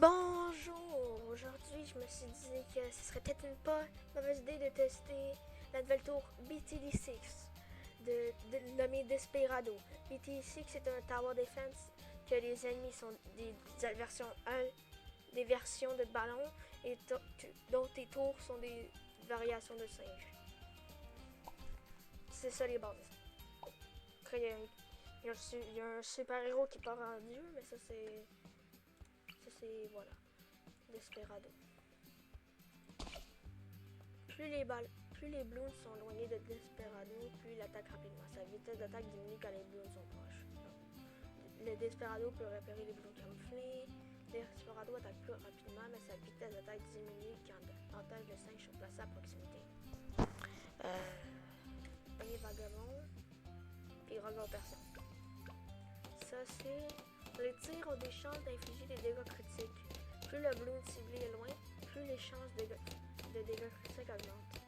Bonjour! Aujourd'hui, je me suis dit que ce serait peut-être une pas mauvaise idée de tester la nouvelle tour BTD6 nommée Desperado. BTD6 est un tower defense que les ennemis sont des versions 1, des versions de ballon et dont tes tours sont des variations de singe. C'est ça les bases. Après, il y a un super-héros qui part en dieu, mais ça c'est voilà. Desperado. Plus les bloons sont éloignés de Desperado, plus il attaque rapidement. Sa vitesse d'attaque diminue quand les bloons sont proches. Le Desperado peut repérer les bloons camouflés. Desperado attaque plus rapidement, mais sa vitesse d'attaque diminue quand empêche le singe sont placés à proximité. Pogner vagabond, puis regarde personne. Ça c'est... Les tirs ont des chances d'infliger des dégâts critiques. Plus le bloom ciblé est loin, plus les chances de dégâts critiques augmentent.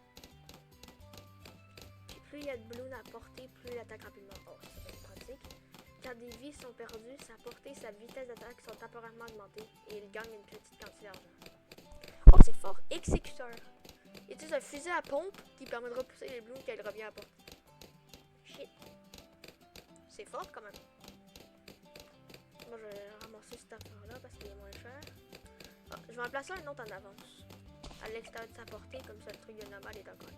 Puis plus il y a de bloom à portée, plus il attaque rapidement. Oh, ça va être pratique. Quand des vies sont perdues, sa portée et sa vitesse d'attaque sont temporairement augmentées et il gagne une petite quantité d'argent. Oh, c'est fort! Exécuteur. Il utilise un fusil à pompe qui permettra de pousser les blooms quand il revient à portée. Shit. C'est fort quand même. Moi, je vais ramasser cette affaire-là parce qu'il est moins cher. Ah, je vais en placer un autre en avance. À l'extérieur de sa portée, comme ça le truc de normal est encore.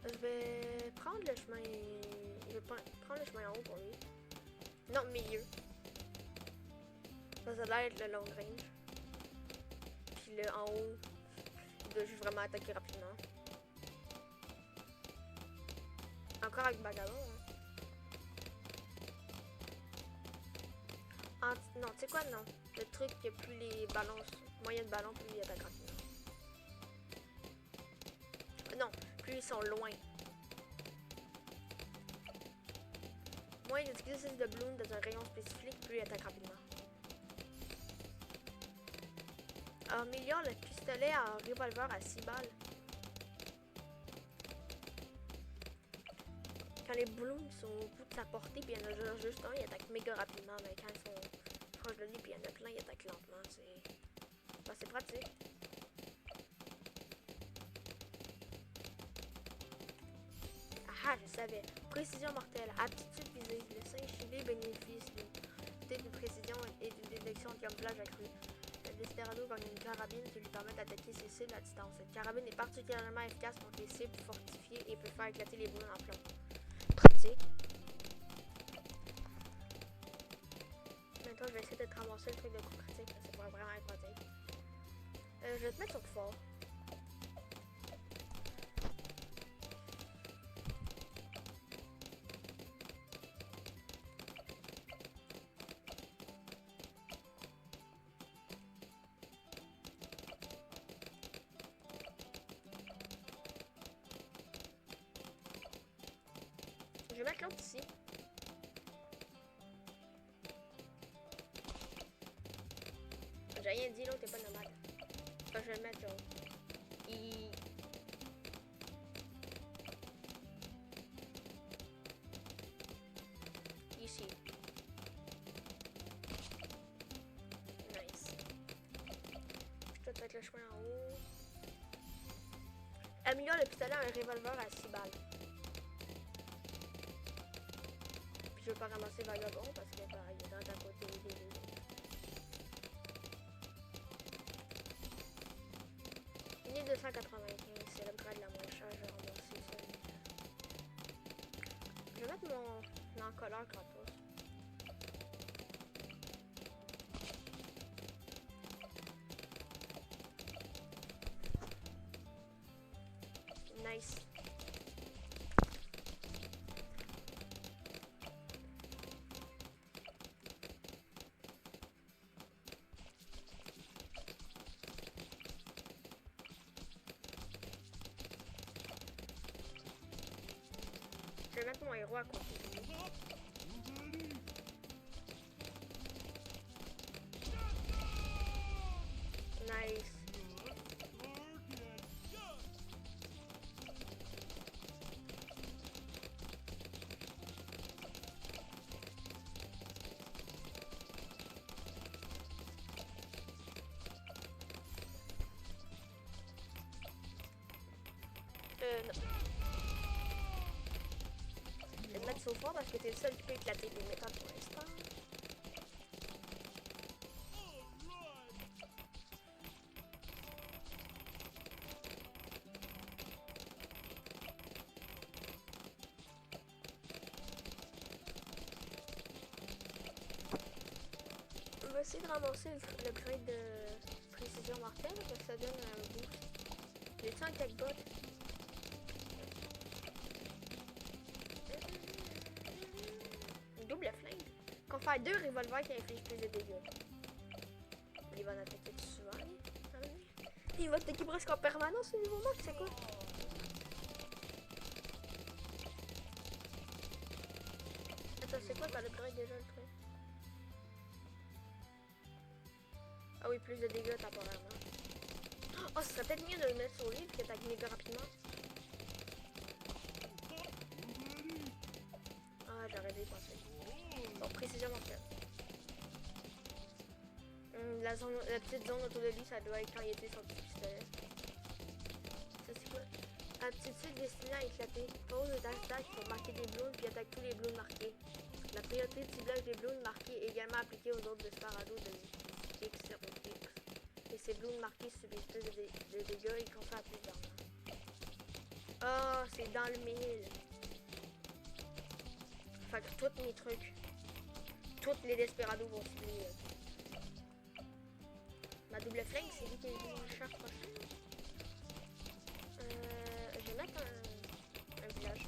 Je vais prendre le chemin. Je vais prendre le chemin en haut pour lui. Non, milieu. Ça a l'air être le long range. Puis le en haut, il doit juste vraiment attaquer rapidement. Encore avec Bagalon, hein. Non, tu sais quoi, non. Le truc que plus les ballons, moyens de ballon, plus ils attaquent rapidement. Non, plus ils sont loin. Moins il utilise de bloom dans un rayon spécifique, plus ils attaquent rapidement. Améliore le pistolet en revolver à 6 balles. Quand les blooms sont au bout de sa portée, puis il y en a juste un, il attaque méga rapidement, mais quand ils sont proches de lui, puis il y en a plein, il attaque lentement. C'est pratique. Ah, je savais. Précision mortelle. Aptitude visée. Le singe ciblé bénéficie d'une précision et d'une détection de camouflage accrue. Le Desperado gagne une carabine qui lui permet d'attaquer ses cibles à distance. Cette carabine est particulièrement efficace contre les cibles fortifiées et peut faire éclater les blooms en plomb. Pratique. Maintenant, je vais essayer de te ramasser le truc de coup critique. Ça pourrait vraiment être pratique. Je vais te mettre sur fort. Je vais mettre l'autre ici. J'ai rien dit, l'autre est pas normal. Enfin, je vais le mettre là. Ici. Nice. Je vais mettre le chemin en haut. Améliore le pistolet à un revolver à 6 balles. Je veux pas ramasser Vagabond parce que bah, il est dans ta côté des deux. Il est 295, c'est l'upgrade la moins chère, je vais rembourser ça. Je vais mettre mon encoleur gratos. Nice. Je vais mettre mon héros à côté de lui. Nice. Je vais te mettre sur fort parce que t'es le seul qui peut éclater les méthodes pour l'instant. On va essayer de ramasser l'upgrade de précision mortelle parce que ça donne un boost. J'ai-tu un cakebot? Double flingue. Qu'on fait 2 revolvers qui infligent plus de dégâts. Il va en attaquer souvent, lui. Il va attaquer presque en permanence au niveau max, c'est quoi? Attends, c'est quoi t'as l'upgrade déjà le truc? Ah oui, plus de dégâts temporairement. Oh, ce serait peut-être mieux de le mettre sur lui et qu'il attaque méga rapidement. Ah, j'aurais dû y penser. Bon, précision mortelle. La petite zone autour de lui, ça doit être quand il était son petit pistolet. Ça, c'est quoi? Aptitude destinée à éclater. Pose d'attaque pour marquer des blooms puis attaque tous les blooms marqués. La priorité de ciblage des blooms marqués est également appliquée aux autres desperados de X sur X. Et ces blooms marqués subissent plus de dégâts et confèrent plus d'armes. Ah, c'est dans le mille. Fait que tous mes trucs, tous les desperados vont subir. Ma double flingue, c'est lui qui est le chef prochain. Je vais mettre un village.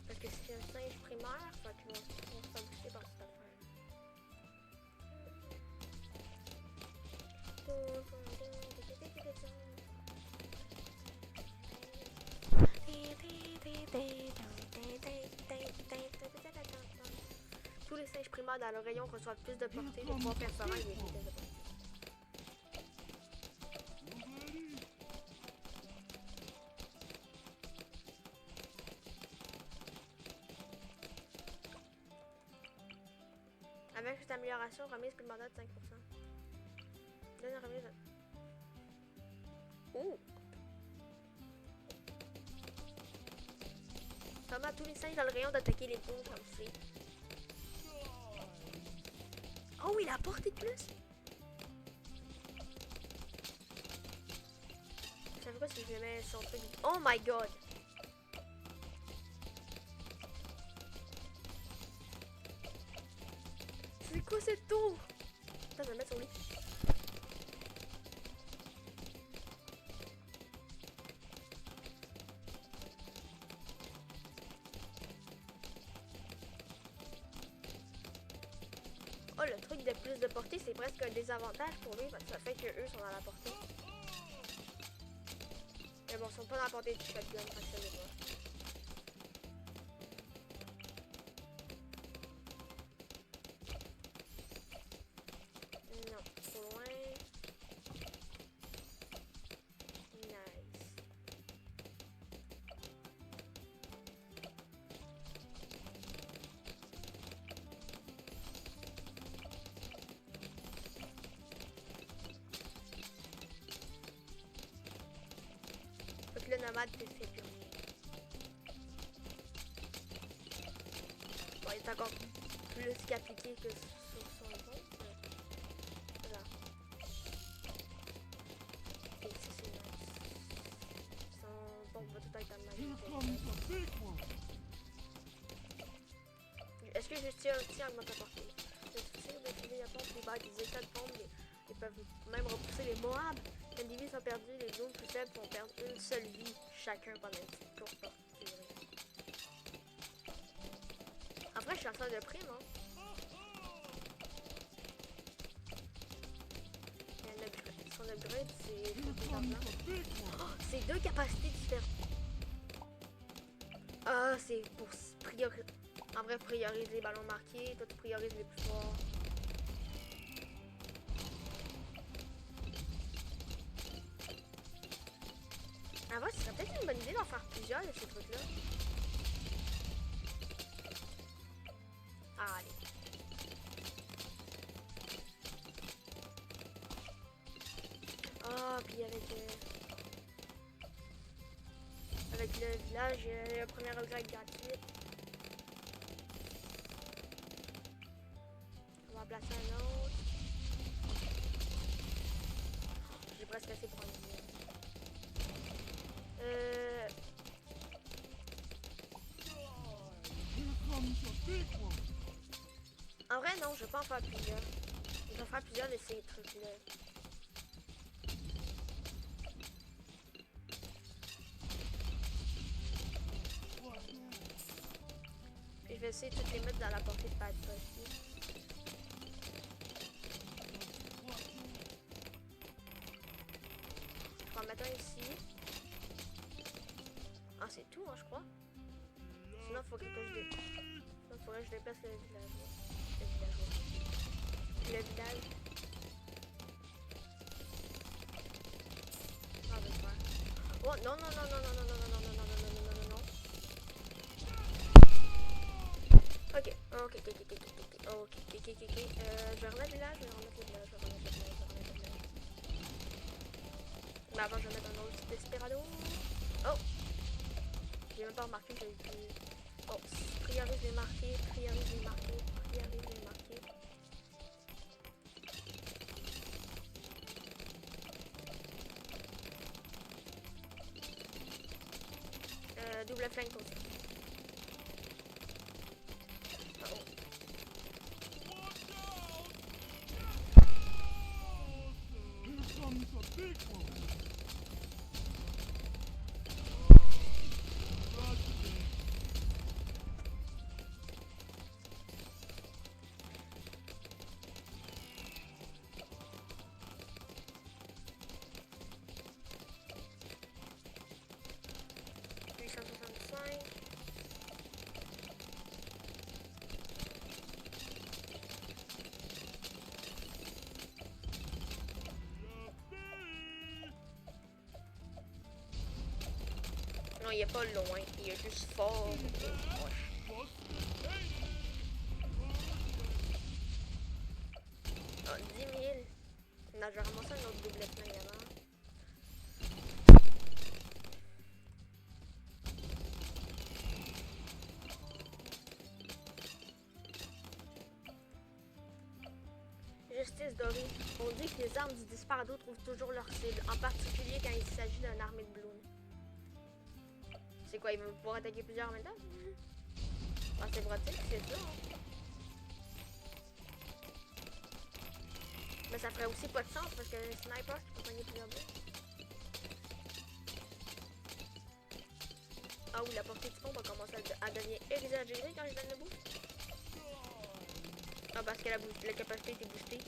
Parce que c'est un singe primaire, fait qu'ils vont se faire booster par cette affaire. Tous les singes primaires dans le rayon reçoivent plus de portée, les 3 perforants et les vitesses de portée. Avec cette amélioration, remise supplémentaire de 5%. Donne une remise de... Oh! Ça permet à tous les singes dans le rayon d'attaquer les blooms comme c'est. Oh, il a apporté de plus! Je savais pas si je mets son truc... Oh my god! C'est quoi cette tour? Attends, je vais le mettre sur lui. Oh, le truc de plus de portée, c'est presque un désavantage pour lui parce que ça fait qu'eux sont dans la portée. Mais bon, ils sont pas dans la portée du shotgun, fait que ça les voit. Non, trop loin. Nice. Fait que le nomade fait plus rien. Bon, il est encore plus qu'appliqué que sur son compte. Voilà. Et ici, c'est nice. Son pompe va tout être en magique. Est-ce que je tiens augmente la portée? Le tir d'activer la pompe libère des états de pompe. Ils peuvent même repousser les Moabs. Quand les vies sont perdues, les zones plus faibles vont perdre une seule vie chacun pendant une petite courte durée. Après, je suis en train de prime, hein. Son upgrade, c'est oh, c'est 2 capacités différentes. Ah, c'est pour prioriser. En vrai, priorise les ballons marqués, toi tu priorises les plus forts. En vrai, ce serait peut-être une bonne idée d'en faire plusieurs de ces trucs-là. Ah, allez. Ah, puis avec... avec le village, il y a un premier upgrade gratuit. On va en placer un autre. J'ai presque assez pour un deuxième. En vrai, non, je vais pas en faire plusieurs. Je vais en faire plusieurs de ces trucs-là. Puis je vais essayer de toutes les mettre dans la portée de pas aussi. Je vais en mettre un ici. Ah, c'est tout, hein, je crois. Sinon, il faudrait que je déplace le village. Le village. Ah, je vais le faire. Oh, non, non, non, non, non, non, non, non, non, non, non, non, non, non, non, non. Ok, ok, ok, ok, ok, ok, ok, ok, ok. Je vais remettre le village, je vais remettre le village, je vais remettre le village, je vais remettre le village. Mais avant, je vais mettre un autre Desperado. Oh! J'ai même pas remarqué que j'avais plus. Oh, priorise les marqués, priorise les marqués, priorise les marqués. Double flank aussi. Oh. Non, il est pas loin, il est juste fort et moche. Ah, 10 000. Non, je vais ramasser un autre double flingue avant. Justice dorée. On dit que les armes du Desperado trouvent toujours leur cible, en particulier quand il s'agit d'une armée de bloom. C'est quoi, il va pouvoir attaquer plusieurs en même temps? Ah, c'est pratique, c'est ça. Hein? Mais ça ferait aussi pas de sens parce que le sniper, tu peux pogner plusieurs buts. Ah oui, la portée du pont va commencer à devenir exagérée quand je donne le boost. Ah, parce que la capacité était boostée.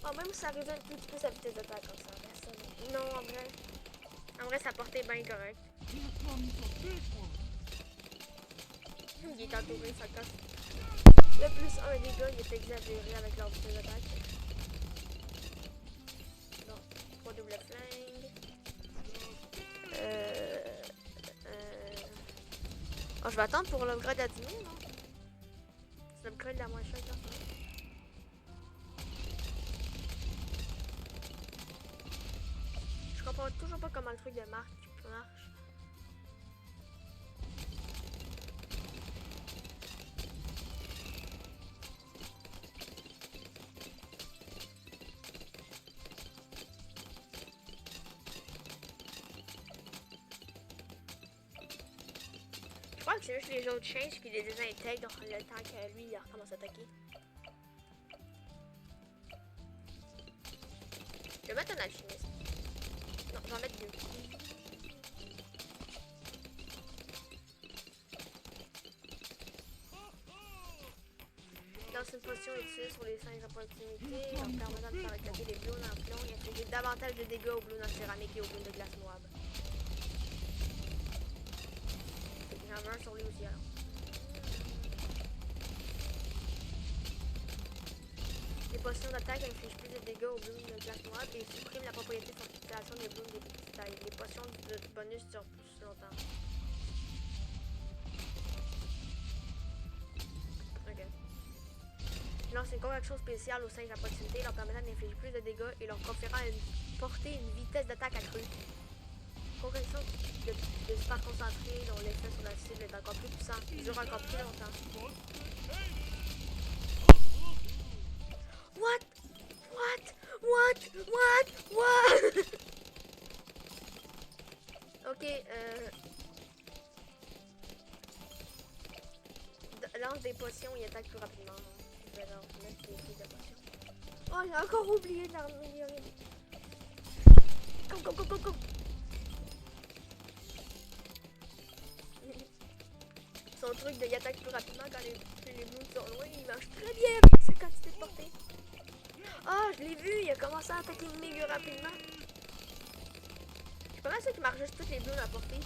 Ah, même si ça réduit un petit peu sa vitesse d'attaque comme ça. Non, en vrai, sa portée est bien correcte. Il est entouré, ça casse. Le plus 1 des gars, il est exagéré avec leur vitesse d'attaque. Non, 3 double flingue. Oh, je vais attendre pour l'upgrade à 10 000, non? C'est l'upgrade la moins chère, là. Je comprends toujours pas comment le truc de marque marche. Je crois que c'est juste les autres changes qui les désintègrent le temps que lui il recommence à attaquer. Je vais mettre un alchimiste. Non, je vais en mettre 2. Lance une potion utile sur les 5 à proximité, leur permettant de faire éclater les bloons en plomb et infliger davantage de dégâts aux bloons en céramique et aux bloons de glace moab. J'en veux un sur lui aussi alors. Les potions d'attaque infligent plus de dégâts aux bloons de glace moab et suppriment la propriété de fortification des bloons de petite taille. Les potions de bonus durent plus longtemps. Ok. Lance une convection spéciale aux singes à proximité, leur permettant d'infliger plus de dégâts et leur conférant une portée une vitesse d'attaque accrue. Progression de super concentré, dont l'effet sur la cible est encore plus puissant. Il dure encore plus longtemps. What? Ok, lance des potions, il attaque plus rapidement. Je vais leur mettre des filles de potions. Oh, j'ai encore oublié de l'améliorer. Go. Son truc de y attaque plus rapidement quand les bloons sont loin, il marche très bien avec sa quantité de portée. Ah, je l'ai vu, il a commencé à attaquer méga rapidement. C'est pas mal ça qui marche juste toutes les bloons à portée.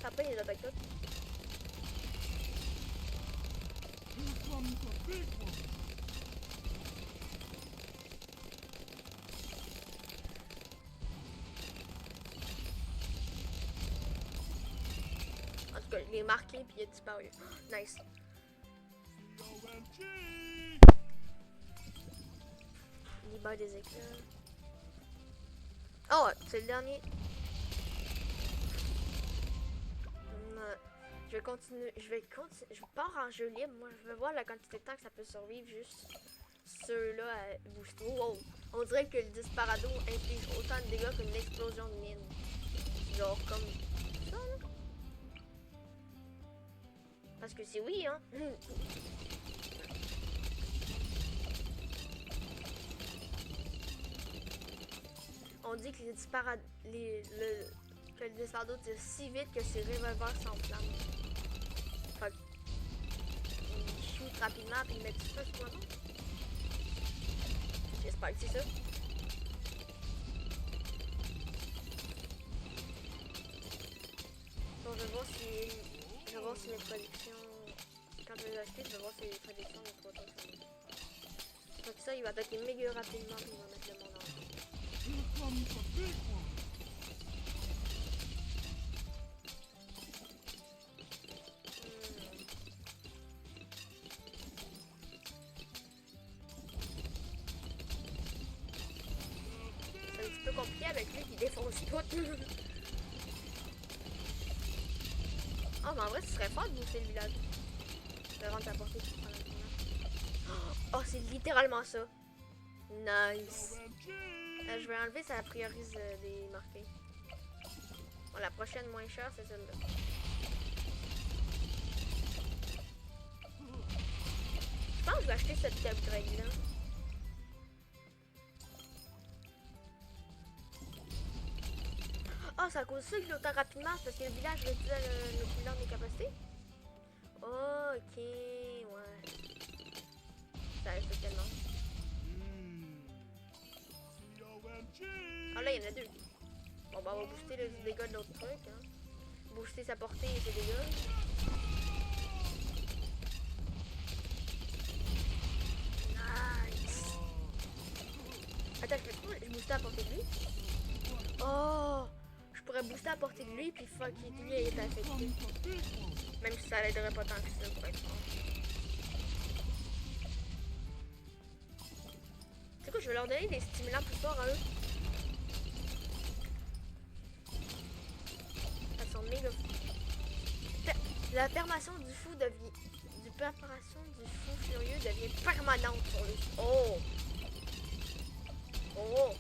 Après, il les attaque toutes. En tout cas, il est marqué puis il a disparu. Nice. Libère des éclairs. Oh, c'est le dernier. Je pars en jeu libre. Moi, je vais voir la quantité de temps que ça peut survivre juste ceux-là à booster. Wow. On dirait que le disparado inflige autant de dégâts qu'une explosion de mine. Genre comme ça, là. Parce que c'est oui, hein. On dit que que le disparado tire si vite que ses revolvers s'enflamment. Fait qu'il shoot rapidement puis il met du feu sur moi. J'espère que c'est ça. Bon, je vais voir si mes prédictions. Quand je vais les acheter, je vais voir si les prédictions de 3 tours sont bonnes. Donc ça, il va attaquer méga rapidement puis il va mettre le monde en jeu. C'est un petit peu compliqué avec lui qui défonce tout. Oh, mais en vrai, ce serait fort de bouffer le village. De rendre ta portée pendant le tournage. Oh, c'est littéralement ça. Nice. Je vais enlever, ça priorise les marqués. Bon, la prochaine moins chère, c'est celle-là. Je pense que je vais acheter cette upgrade-là. Ah, c'est à cause de ça que je l'autant rapidement, c'est parce que le village réduit le cooldown des capacités. Oh, ok, ouais. Ça reste tellement. Ah là, il y en a deux. Bon, bah, on va booster les dégâts de l'autre truc. Hein. Booster sa portée et ses dégâts. Nice. Attends, je booster à portée de lui. Oh, je pourrais booster à portée de lui, puis fuck, lui est affecté. Même si ça l'aiderait pas tant que ça pour être fort. C'est quoi, je vais leur donner des stimulants plus forts à eux. Elles sont méga fous. La permanence du fou devient. Préparation du fou furieux devient permanente pour lui. Oh! Oh!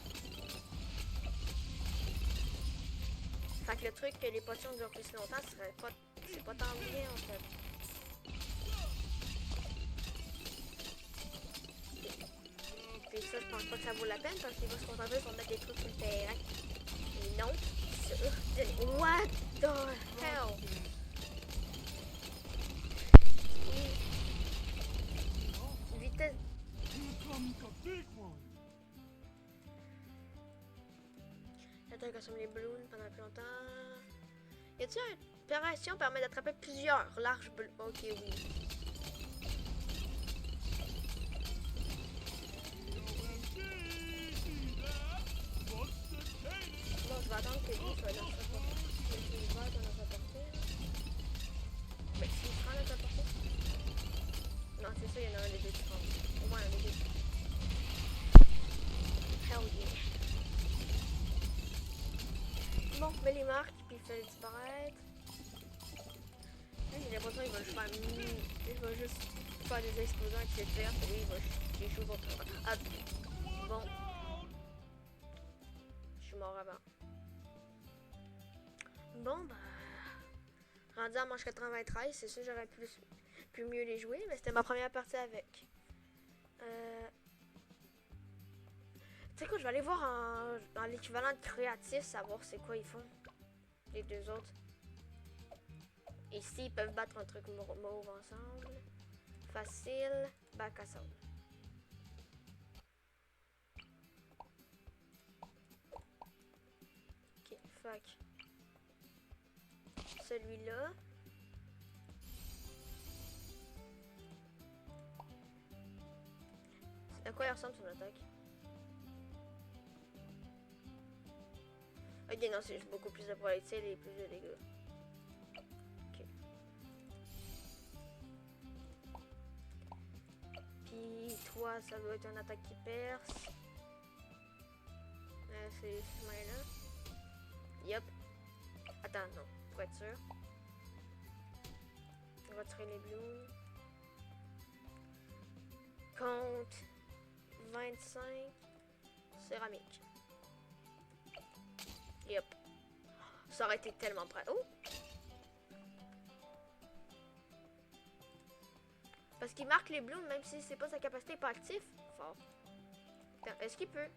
Fait que le truc que les potions durent plus longtemps, c'est pas tant bien en fait. Et ça, je pense pas que ça vaut la peine parce qu'il va se concentrer sur mettre des trucs sur le terrain. Et non. What the hell? Vitesse. L'attaque consomme les balloons pendant plus longtemps. Y a-t-il une opération qui permet d'attraper plusieurs larges balloons? Ok, oui. Bon, je vais attendre que lui soit dans sa portée. Il va dans sa portée. Mais s'il prend dans sa portée. Non, c'est ça, il y en a un des deux qui prend. Au moins un des deux. Hell yeah. Bon, mets les marques, puis fais-les disparaître. Là, j'ai l'impression qu'il va juste faire... Il va juste faire des explosions avec ses vertes, et lui, il va juste les jouer contre... Ah, bon. Je suis mort avant. Bon, bah... Rendu à manche 93, c'est sûr j'aurais pu mieux les jouer, mais c'était ma première partie avec. Tu sais quoi, je vais aller voir dans l'équivalent de créatif, savoir c'est quoi ils font, les deux autres. Et s'ils peuvent battre un truc mauve ensemble. Facile, bac à sable. Ok, fuck. Celui-là. À quoi il ressemble son attaque? Ok, non, c'est juste beaucoup plus de probabilité et plus de dégâts. Ok. Puis toi, ça doit être une attaque qui perce. C'est ce chemin-là. Yup. Attends, non, pour être sûr. On va tirer les blues. Compte 25 céramique. Yup. Ça aurait été tellement prêt. Oh! Parce qu'il marque les blooms même si c'est pas sa capacité pas actif. Fort. Est-ce qu'il peut?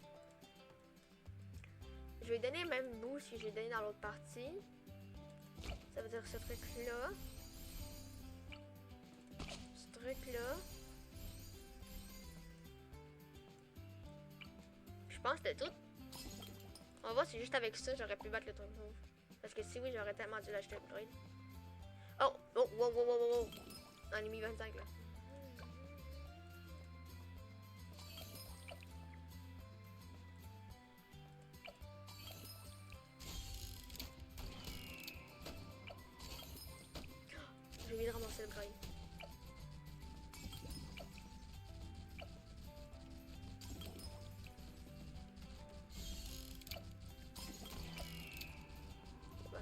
Je vais lui donner le même boost que j'ai donné dans l'autre partie. Ça veut dire ce truc-là. Ce truc-là. Je pense que c'était tout. On va voir si juste avec ça, j'aurais pu battre le truc move. Parce que si oui, j'aurais tellement dû l'acheter le droid. Oh! Oh! Wow! Wow! Wow! Wow! On est mis 25 là. J'ai oublié de ramasser le droid.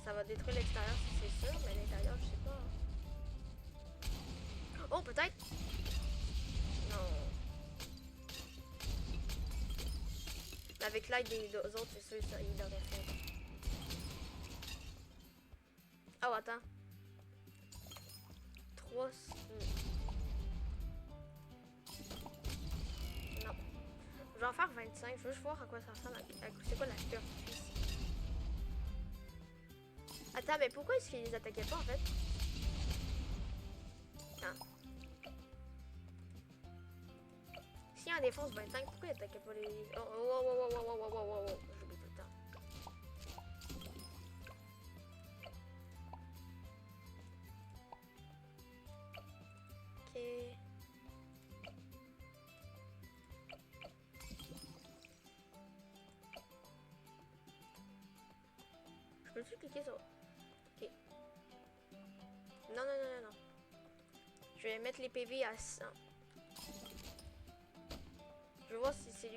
Ça va détruire l'extérieur, c'est sûr, mais l'intérieur, je sais pas. Oh, peut-être? Non. Mais avec l'aide des autres, c'est sûr, ça, il l'aurait fait. Oh, attends. 3... Non. Je vais en faire 25. Je veux juste voir à quoi ça ressemble. C'est quoi la superficie? Attends, mais pourquoi est-ce qu'ils les attaquaient pas en fait? Non. Si en défense 25, pourquoi ils attaquaient pas les... Oh, oh, oh, oh, oh, oh, oh, oh, oh. J'oublie tout le temps. Ok. Je peux-tu cliquer sur... Ok. Non, non, non, non, non. Je vais mettre les PV à 100. Je vais voir si c'est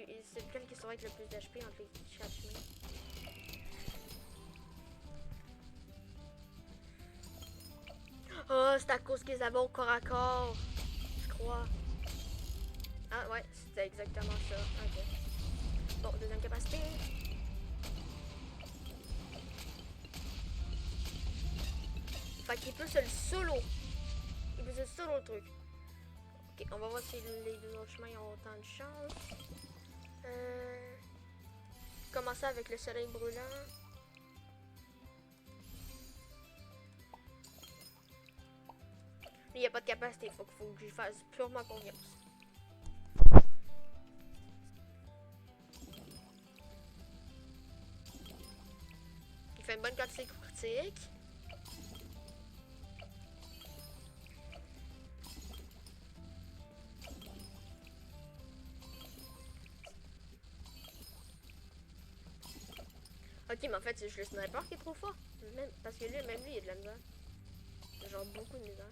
lequel qui sera avec le plus d'HP entre les chaque chemin. Oh, c'est à cause qu'ils avaient au corps à corps. Je crois. Ah ouais, c'était exactement ça. Ok. Bon, deuxième capacité. Fait qu'il peut se le solo. Il peut se solo le truc. Ok, on va voir si les deux autres chemins ont autant de chance. Commencer avec le soleil brûlant. Il n'y a pas de capacité, faut que je fasse purement confiance. Il fait une bonne quantité critique. Ok, mais en fait, c'est juste le sniper qui est trop fort. Même, parce que lui, même lui, il a de la misère. Genre beaucoup de misère.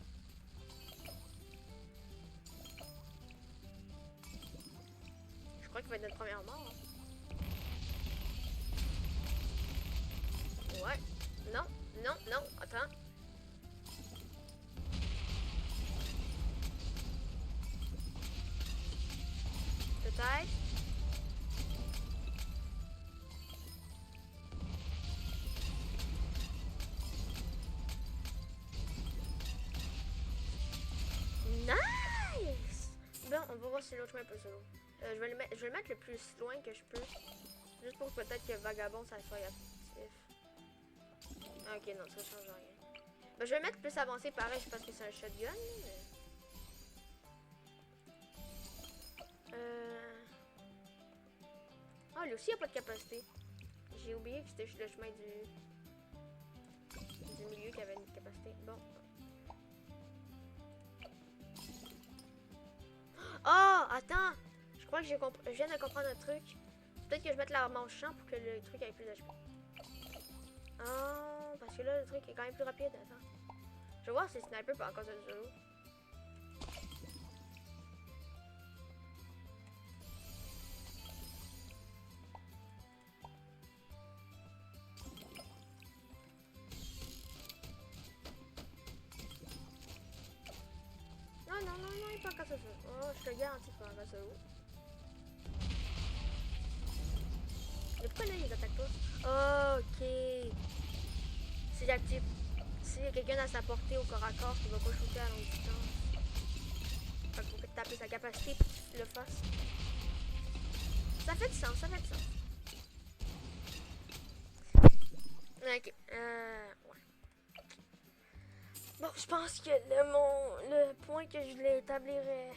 Je crois qu'il va être notre première mort. Hein. Ouais. Non, non, non, attends. Peut-être. Nice! Bon, on va voir si l'autre chemin peut solo. Je vais le mettre le plus loin que je peux. Juste pour peut-être que Vagabond, ça soit actif. Ah, ok, non, ça change rien. Ben, je vais le mettre plus avancé pareil, parce que c'est un shotgun. Mais... Ah, lui aussi, il n'y a pas de capacité. J'ai oublié que c'était juste le chemin du milieu qui avait une capacité. Bon. Oh, attends! Je crois que je viens de comprendre un truc. Peut-être que je mette l'arme en champ pour que le truc ait plus d'HP. Oh, parce que là, le truc est quand même plus rapide. Attends. Je vais voir si Sniper peut encore se le solo. Non, non, non, non, il peut encore se solo. Oh, je te garantis qu'il peut encore se solo. Mais pourquoi là, ils attaquent tous? Oh, ok. Si j'active. S'il y a quelqu'un à sa portée au corps à corps qui va pas shooter à longue distance. Fait qu'il faut que tu tapes sa capacité pour qu'il le fasse. Ça fait du sens, ça fait du sens. Ok. Ouais. Bon, je pense que le point que je voulais établir est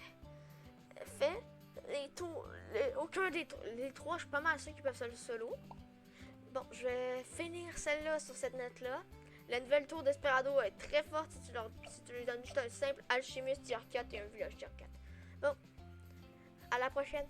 fait. Aucun des trois, je suis pas mal sûr qu'ils peuvent se le solo. Bon, je vais finir celle-là sur cette note-là. La nouvelle tour d'Esperado est très forte si tu lui donnes juste un simple alchimiste tier 4 et un village tier 4. Bon, à la prochaine.